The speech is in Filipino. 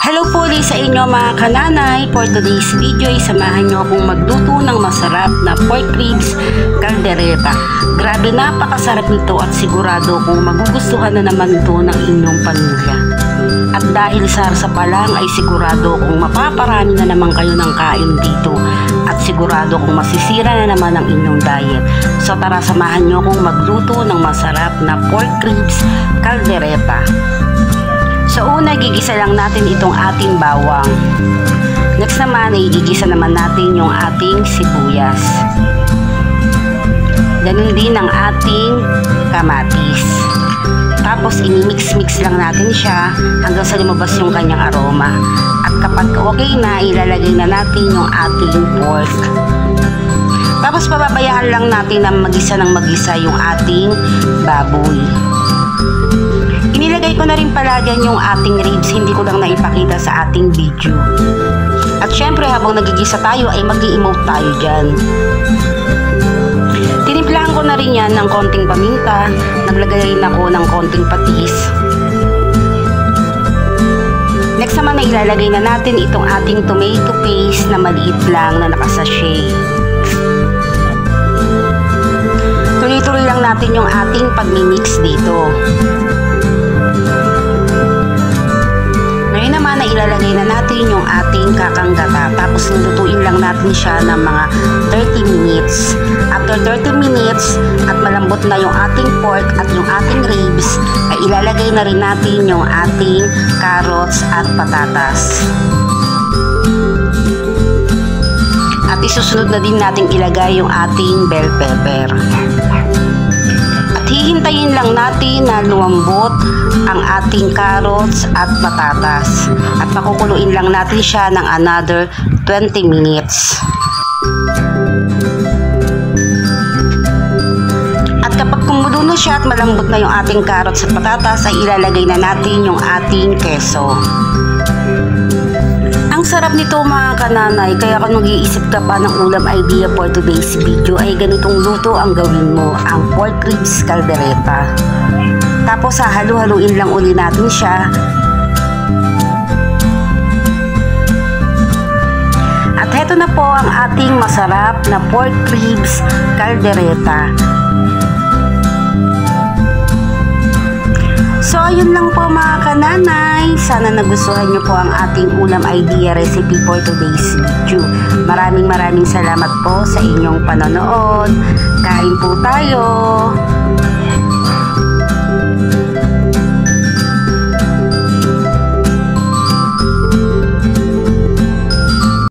Hello po ulit sa inyo mga kananay. For today's video ay samahan nyo akong magluto ng masarap na pork ribs caldereta. Grabe, napakasarap nito at sigurado kung magugustuhan na naman ito ng inyong pamilya. At dahil sarsa pa lang ay sigurado kung mapaparami na naman kayo ng kain dito. At sigurado kung masisira na naman ang inyong diet. So tara, samahan nyo akong magluto ng masarap na pork ribs caldereta. So una, gigisa lang natin itong ating bawang. Next naman, ay gigisa naman natin yung ating sibuyas. Ganun din ang ating kamatis. Tapos inimix-mix lang natin siya hanggang sa lumabas yung kanyang aroma. At kapag okay na, ilalagay na natin yung ating pork. Tapos pababayaan lang natin na magisa ng magisa yung ating baboy. Inilagay ko na rin pala dyan yung ating ribs, hindi ko lang naipakita sa ating video. At syempre habang nagigisa tayo ay mag-i-emote tayo dyan. Tinimplahan ko na rin yan ng konting paminta, naglagay rin ako ng konting patis. Next naman ay ilalagay na natin itong ating tomato paste na maliit lang na nakasachet. Tuloy-tuloy lang natin yung ating pag-mix dito. Ngayon naman ay ilalagay na natin yung ating kakanggata. Tapos lulutuin lang natin siya ng mga 30 minutes. After 30 minutes at malambot na yung ating pork at yung ating ribs, ay ilalagay na rin natin yung ating carrots at patatas. At isusunod na din natin ilagay yung ating bell pepper. At hihintayin lang natin na lumambot ang ating carrots at patatas. At pakukuluin lang natin siya ng another 20 minutes. At kapag kumulo na siya at malambot na yung ating carrots at patatas, ay ilalagay na natin yung ating keso. Ang sarap nito mga kananay, kaya kung mag-iisip ka pa ng ulam idea for today's video, ay ganitong luto ang gawin mo, ang pork ribs caldereta. Tapos halu-haluin lang uli natin siya. At heto na po ang ating masarap na pork ribs caldereta. So ayun lang po mga kananay, sana nagustuhan nyo po ang ating ulam idea recipe for today's video. Maraming salamat po sa inyong panonood. Kain po tayo!